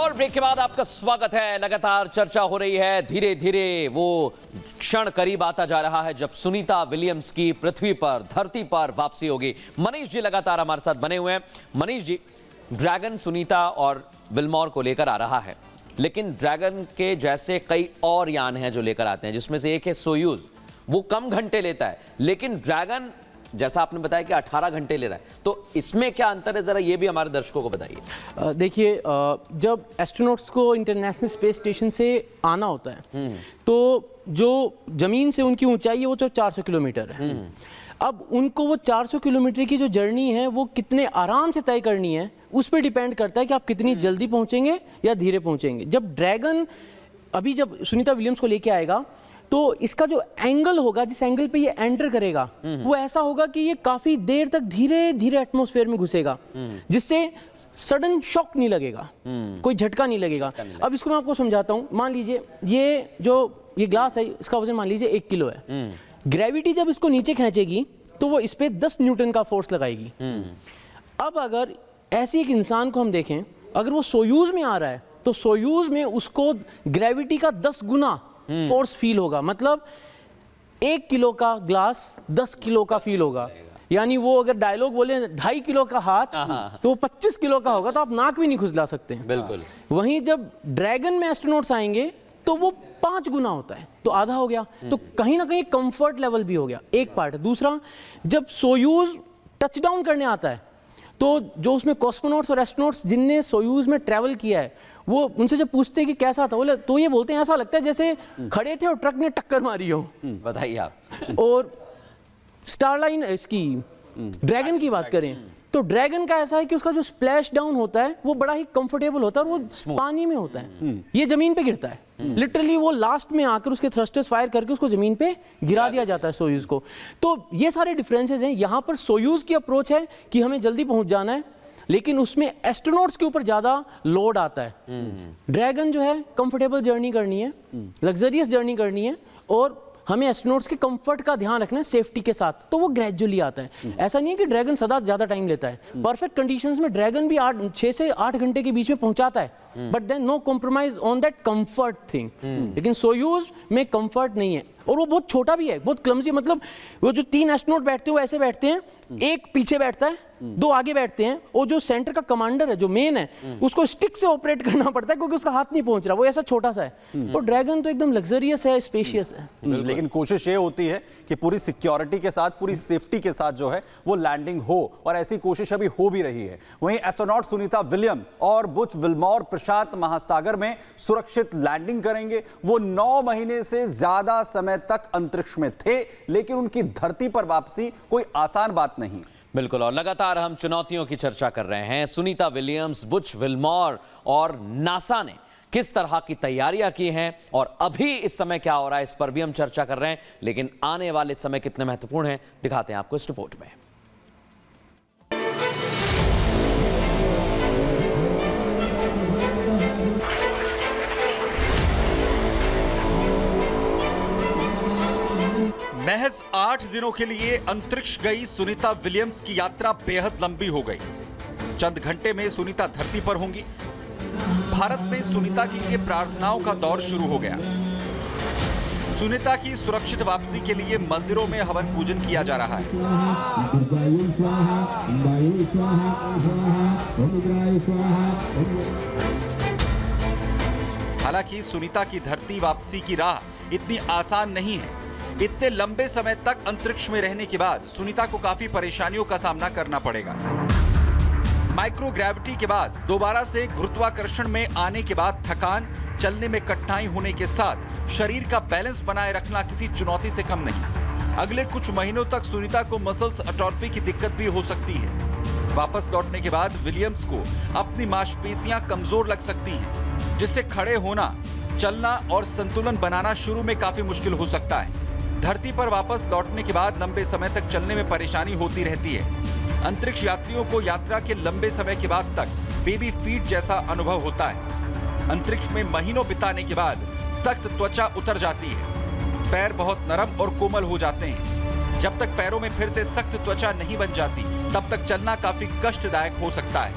और ब्रेक के बाद आपका स्वागत है। लगातार चर्चा हो रही है, धीरे धीरे वो क्षण करीब आता जा रहा है जब सुनीता विलियम्स की पृथ्वी पर, धरती पर वापसी होगी। मनीष जी लगातार हमारे साथ बने हुए हैं। मनीष जी, ड्रैगन सुनीता और विलमॉर को लेकर आ रहा है, लेकिन ड्रैगन के जैसे कई और यान हैं जो लेकर आते हैं, जिसमें से एक है सोयूज। वो कम घंटे लेता है, लेकिन ड्रैगन जैसा आपने बताया कि 18 घंटे ले रहा है। तो इसमें क्या अंतर है, जरा ये भी हमारे दर्शकों को बताइए। देखिए, जब एस्ट्रोनॉट्स को इंटरनेशनल स्पेस स्टेशन से आना होता है तो जो जमीन से उनकी ऊंचाई है वो तो 400 किलोमीटर है। अब उनको वो 400 किलोमीटर की जो जर्नी है वो कितने आराम से तय करनी है, उस पर डिपेंड करता है कि आप कितनी जल्दी पहुंचेंगे या धीरे पहुंचेंगे। जब ड्रैगन अभी जब सुनीता विलियम्स को लेके आएगा तो इसका जो एंगल होगा, जिस एंगल पे ये एंटर करेगा, वो ऐसा होगा कि ये काफी देर तक धीरे धीरे एटमॉस्फेयर में घुसेगा, जिससे सडन शॉक नहीं लगेगा, कोई झटका नहीं लगेगा। अब इसको मैं आपको समझाता हूँ। मान लीजिए ये ग्लास है, इसका वजन मान लीजिए 1 किलो है। ग्रेविटी जब इसको नीचे खींचेगी तो वो इस पे 10 न्यूटन का फोर्स लगाएगी। अब अगर ऐसे एक इंसान को हम देखें, अगर वो सोयूज में आ रहा है तो सोयूज में उसको ग्रेविटी का 10 गुना फोर्स फील होगा। मतलब 1 किलो का ग्लास 10 किलो का फील होगा। यानी वो अगर डायलॉग बोले 2.5 किलो का हाथ तो 25 किलो का होगा, तो आप नाक भी नहीं खुजला सकते हैं। बिल्कुल। वहीं जब ड्रैगन में एस्ट्रोनॉट्स आएंगे तो वो 5 गुना होता है, तो आधा हो गया। तो कहीं ना कहीं कंफर्ट लेवल भी हो गया, एक पार्ट। दूसरा, जब सोयूज टच डाउन करने आता है तो जो उसमें कॉस्मोनॉट्स और एस्ट्रोनॉट्स जिनने सोयूज में ट्रैवल किया है, वो उनसे जब पूछते हैं कि कैसा था, बोले तो ये बोलते हैं ऐसा लगता है जैसे खड़े थे और ट्रक ने टक्कर मारी हो। बताइए आप। और स्टारलाइन इसकी ड्रैगन की बात करें तो ड्रैगन का ऐसा है कि उसका जो स्प्लैश डाउन होता है वो बड़ा ही कंफर्टेबल होता है और वो पानी में होता है, ये जमीन पे गिरता है। लिटरली वो लास्ट में आकर उसके थ्रस्टर्स फायर करके उसको जमीन पे गिरा दिया जाता है सोयूज को। तो ये सारे डिफरेंसेस हैं। यहाँ पर सोयूज की अप्रोच है कि हमें जल्दी पहुंच जाना है, लेकिन उसमें एस्ट्रोनॉट्स के ऊपर ज्यादा लोड आता है। ड्रैगन जो है कंफर्टेबल जर्नी करनी है, लग्जरियस जर्नी करनी है, और हमें एस्ट्रोनॉट्स के कंफर्ट का ध्यान रखना है सेफ्टी के साथ, तो वो ग्रेजुअली आता है। ऐसा नहीं है कि ड्रैगन सदा ज्यादा टाइम लेता है। परफेक्ट कंडीशंस में ड्रैगन भी 6 से 8 घंटे के बीच में पहुंचाता है, but then no compromise on that comfort thing. लेकिन सोयूज में कंफर्ट नहीं है, और वो बहुत छोटा भी है, बहुत क्लमजी। मतलब वो जो 3 एस्ट्रोनॉट बैठते हैं वो ऐसे बैठते हैं, एक पीछे बैठता है, 2 आगे बैठते हैं, और जो सेंटर का कमांडर है, जो मेन है, उसको स्टिक से ऑपरेट करना पड़ता है क्योंकि उसका हाथ नहीं पहुंच रहा, वो ऐसा छोटा सा है। और ड्रैगन तो एकदम लग्जरियस है, स्पेशियस है। लेकिन कोशिश ये होती है कि पूरी सिक्योरिटी के साथ, पूरी सेफ्टी के साथ जो है वो लैंडिंग हो, और ऐसी कोशिश अभी हो भी रही है। वहीं एस्ट्रोनॉट सुनीता विलियम और बुच विलमॉर प्रशांत महासागर में सुरक्षित लैंडिंग करेंगे। वो 9 महीने से ज्यादा समय तक अंतरिक्ष में थे, लेकिन उनकी धरती पर वापसी कोई आसान बात नहीं। बिल्कुल, और लगातार हम चुनौतियों की चर्चा कर रहे हैं। सुनीता विलियम्स, बुच विलमॉर और नासा ने किस तरह की तैयारियां की हैं, और अभी इस समय क्या हो रहा है, इस पर भी हम चर्चा कर रहे हैं। लेकिन आने वाले समय कितने महत्वपूर्ण हैं, दिखाते हैं आपको इस रिपोर्ट में। महज 8 दिनों के लिए अंतरिक्ष गई सुनीता विलियम्स की यात्रा बेहद लंबी हो गई। चंद घंटे में सुनीता धरती पर होंगी। भारत में सुनीता के लिए प्रार्थनाओं का दौर शुरू हो गया। सुनीता की सुरक्षित वापसी के लिए मंदिरों में हवन पूजन किया जा रहा है। हालांकि सुनीता की धरती वापसी की राह इतनी आसान नहीं है। इतने लंबे समय तक अंतरिक्ष में रहने के बाद सुनीता को काफी परेशानियों का सामना करना पड़ेगा। माइक्रोग्रेविटी के बाद दोबारा से गुरुत्वाकर्षण में आने के बाद थकान, चलने में कठिनाई होने के साथ शरीर का बैलेंस बनाए रखना किसी चुनौती से कम नहीं। अगले कुछ महीनों तक सुनीता को मसल्स अटॉर्फी की दिक्कत भी हो सकती है। वापस लौटने के बाद विलियम्स को अपनी मांसपेशियां कमजोर लग सकती हैं, जिससे खड़े होना, चलना और संतुलन बनाना शुरू में काफी मुश्किल हो सकता है। धरती पर वापस लौटने के बाद लंबे समय तक चलने में परेशानी होती रहती है। अंतरिक्ष यात्रियों को यात्रा के लंबे समय के बाद तक बेबी फीट जैसा अनुभव होता है। अंतरिक्ष में महीनों बिताने के बाद सख्त त्वचा उतर जाती है। पैर बहुत नरम और कोमल हो जाते हैं। जब तक पैरों में फिर से सख्त त्वचा नहीं बन जाती, तब तक चलना काफी कष्टदायक हो सकता है।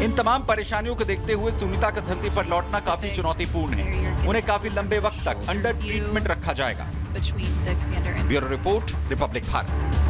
इन तमाम परेशानियों को देखते हुए सुनीता का धरती पर लौटना काफी चुनौतीपूर्ण है। उन्हें काफी लंबे वक्त तक अंडर ट्रीटमेंट रखा जाएगा। Bureau report, Republic Bharat.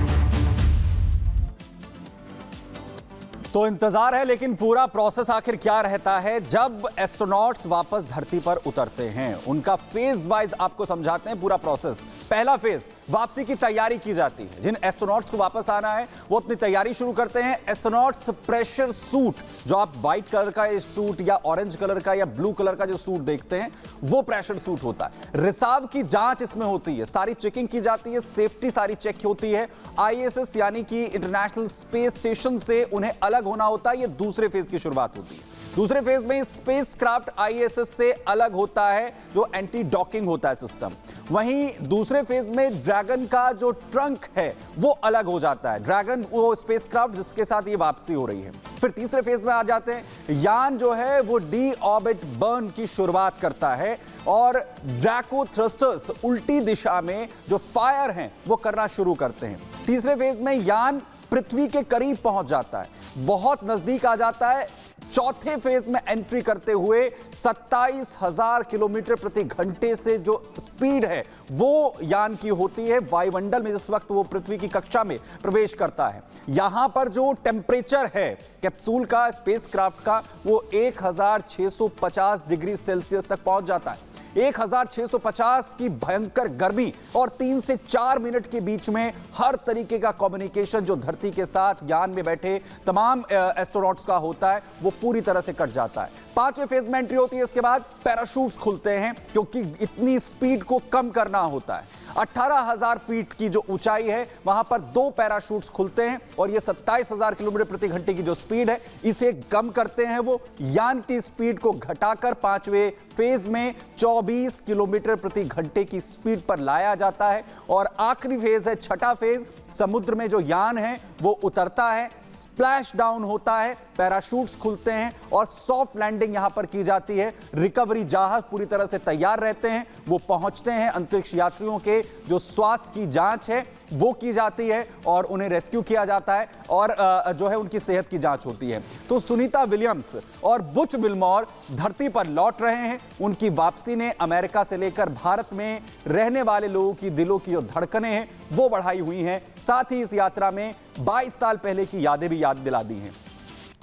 तो इंतजार है, लेकिन पूरा प्रोसेस आखिर क्या रहता है जब एस्ट्रोनॉट्स वापस धरती पर उतरते हैं, उनका फेज वाइज आपको समझाते हैं पूरा प्रोसेस। पहला फेज वापसी की तैयारी की जाती है। जिन एस्ट्रोनॉट्स को वापस आना है वो अपनी तैयारी शुरू करते हैं। एस्ट्रोनॉट्स प्रेशर सूट, जो आप व्हाइट कलर का ये सूट या ऑरेंज कलर का या ब्लू कलर का जो सूट देखते हैं वो प्रेशर सूट होता है। रिसाव की जांच इसमें होती है, सारी चेकिंग की जाती है, सेफ्टी सारी चेक होती है। ISS यानी कि इंटरनेशनल स्पेस स्टेशन से उन्हें अलग होना होता है। ये दूसरे फेज की शुरुआत होती है। दूसरे फेज में स्पेसक्राफ्ट ISS से अलग होता है, जो एंटी डॉकिंग होता है सिस्टम। वहीं दूसरे फेज में ड्रैगन का जो ट्रंक है वो अलग हो जाता है। ड्रैगन वो स्पेसक्राफ्ट जिसके साथ ये वापसी हो रही है। फिर तीसरे फेज में आ जाते हैं। यान जो है वो डी ऑर्बिट बर्न की शुरुआत करता है और ड्रैको थ्रस्टर्स उल्टी दिशा में जो फायर हैं वो करना शुरू करते हैं। तीसरे फेज में यान पृथ्वी के करीब पहुंच जाता है, बहुत नजदीक आ जाता है। चौथे फेज में एंट्री करते हुए 27,000 किलोमीटर प्रति घंटे से जो स्पीड है वो यान की होती है वायुमंडल में जिस वक्त वो पृथ्वी की कक्षा में प्रवेश करता है। यहां पर जो टेम्परेचर है कैप्सूल का, स्पेसक्राफ्ट का, वो 1650 डिग्री सेल्सियस तक पहुंच जाता है। 1650 की भयंकर गर्मी और 3 से 4 मिनट के बीच में हर तरीके का कम्युनिकेशन जो धरती के साथ यान में बैठे तमाम एस्ट्रोनॉट्स का होता है वो पूरी तरह से कट जाता है। पांचवें फेज में एंट्री होती है। इसके बाद पैराशूट्स खुलते हैं क्योंकि इतनी स्पीड को कम करना होता है। 18,000 फीट की जो ऊंचाई है वहां पर 2 पैराशूट्स खुलते हैं और ये 27,000 किलोमीटर प्रति घंटे की जो स्पीड है इसे कम करते हैं। वो यान की स्पीड को घटाकर पांचवें फेज में 24 किलोमीटर प्रति घंटे की स्पीड पर लाया जाता है। और आखिरी फेज है छठा फेज। समुद्र में जो यान है वो उतरता है, स्प्लैश डाउन होता है, पैराशूट्स खुलते हैं और सॉफ्ट लैंडिंग यहां पर की जाती है। रिकवरी जहाज पूरी तरह से तैयार रहते हैं, वो पहुंचते हैं। अंतरिक्ष यात्रियों के जो स्वास्थ्य की जांच है वो की जाती है और उन्हें रेस्क्यू किया जाता है और जो है उनकी सेहत की जांच होती है। तो सुनीता विलियम्स और बुच विल्मोर धरती पर लौट रहे हैं। उनकी वापसी ने अमेरिका से लेकर भारत में रहने वाले लोगों की दिलों की जो धड़कनें हैं वो बढ़ाई हुई हैं। साथ ही इस यात्रा में 22 साल पहले की यादें भी याद दिला दी हैं,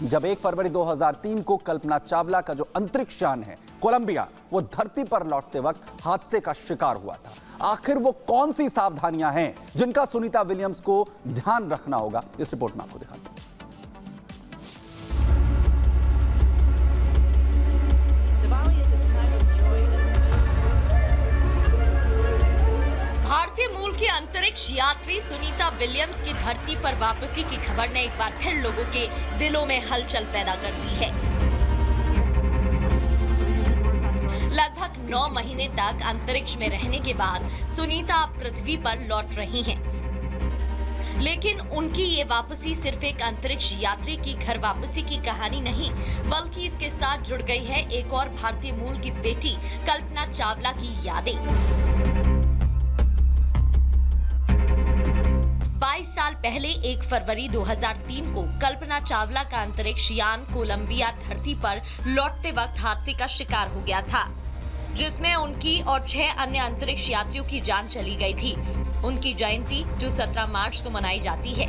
जब 1 फरवरी 2003 को कल्पना चावला का जो अंतरिक्ष यान है कोलंबिया, वो धरती पर लौटते वक्त हादसे का शिकार हुआ था। आखिर वो कौन सी सावधानियां हैं जिनका सुनीता विलियम्स को ध्यान रखना होगा, इस रिपोर्ट में आपको दिखाता हूं। भारतीय मूल की अंतरिक्ष यात्री सुनीता विलियम्स की धरती पर वापसी की खबर ने एक बार फिर लोगों के दिलों में हलचल पैदा कर दी है। लगभग 9 महीने तक अंतरिक्ष में रहने के बाद सुनीता अब पृथ्वी पर लौट रही हैं। लेकिन उनकी ये वापसी सिर्फ एक अंतरिक्ष यात्री की घर वापसी की कहानी नहीं, बल्कि इसके साथ जुड़ गई है एक और भारतीय मूल की बेटी कल्पना चावला की यादें। 22 साल पहले 1 फरवरी 2003 को कल्पना चावला का अंतरिक्ष यान कोलंबिया धरती पर लौटते वक्त हादसे का शिकार हो गया था, जिसमें उनकी और 6 अन्य अंतरिक्ष यात्रियों की जान चली गई थी। उनकी जयंती जो 17 मार्च को मनाई जाती है।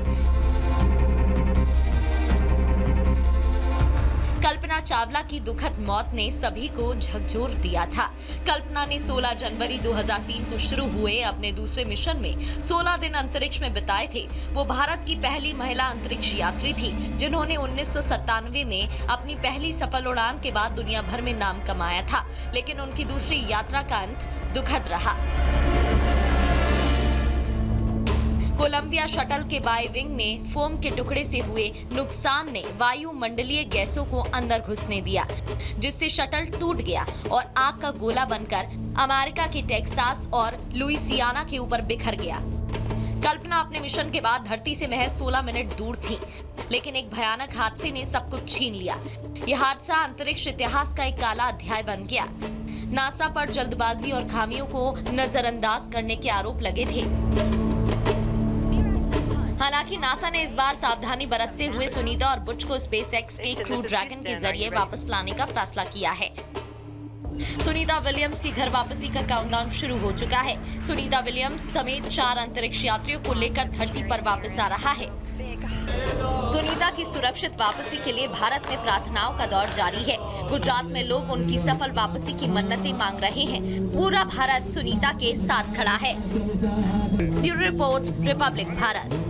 कल्पना चावला की दुखद मौत ने सभी को झकझोर दिया था। कल्पना ने 16 जनवरी 2003 को शुरू हुए अपने दूसरे मिशन में 16 दिन अंतरिक्ष में बिताए थे। वो भारत की पहली महिला अंतरिक्ष यात्री थी, जिन्होंने 1997 में अपनी पहली सफल उड़ान के बाद दुनिया भर में नाम कमाया था। लेकिन उनकी दूसरी यात्रा का अंत दुखद रहा। कोलंबिया शटल के बाय विंग में फोम के टुकड़े से हुए नुकसान ने वायुमंडलीय गैसों को अंदर घुसने दिया, जिससे शटल टूट गया और आग का गोला बनकर अमेरिका के टेक्सास और लुइसियाना के ऊपर बिखर गया। कल्पना अपने मिशन के बाद धरती से महज 16 मिनट दूर थी, लेकिन एक भयानक हादसे ने सब कुछ छीन लिया। यह हादसा अंतरिक्ष इतिहास का एक काला अध्याय बन गया। नासा पर जल्दबाजी और खामियों को नजरअंदाज करने के आरोप लगे थे। हालांकि नासा ने इस बार सावधानी बरतते हुए सुनीता और बुच को स्पेसएक्स के क्रू ड्रैगन के जरिए वापस लाने का फैसला किया है। सुनीता विलियम्स की घर वापसी का काउंटडाउन शुरू हो चुका है। सुनीता विलियम्स समेत 4 अंतरिक्ष यात्रियों को लेकर धरती पर वापस आ रहा है। सुनीता की सुरक्षित वापसी के लिए भारत में प्रार्थनाओं का दौर जारी है। गुजरात में लोग उनकी सफल वापसी की मन्नतें मांग रहे हैं। पूरा भारत सुनीता के साथ खड़ा है। Bureau report, Republic Bharat.